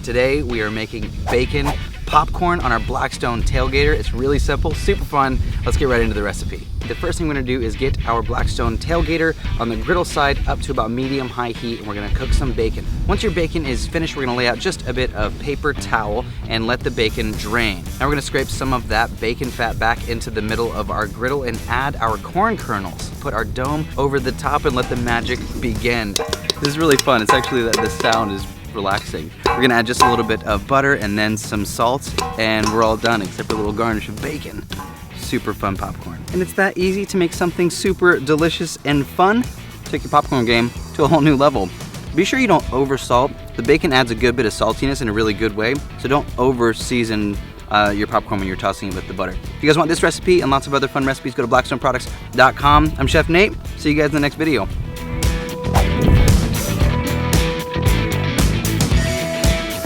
Today we are making bacon popcorn on our Blackstone tailgater. It's really simple, super fun. Let's get right into the recipe. The first thing we're gonna do is get our Blackstone tailgater on the griddle side up to about medium-high heat, and we're gonna cook some bacon. Once your bacon is finished, we're gonna lay out just a bit of paper towel and let the bacon drain. Now we're gonna scrape some of that bacon fat back into the middle of our griddle and add our corn kernels. Put our dome over the top and let the magic begin. This is really fun. It's actually that the sound is relaxing. We're gonna add just a little bit of butter and then some salt, and we're all done except for a little garnish of bacon. Super fun popcorn. And it's that easy to make something super delicious and fun. Take your popcorn game to a whole new level. Be sure you don't over salt. The bacon adds a good bit of saltiness in a really good way, so don't over season your popcorn when you're tossing it with the butter. If you guys want this recipe and lots of other fun recipes, go to blackstoneproducts.com. I'm Chef Nate. See you guys in the next video.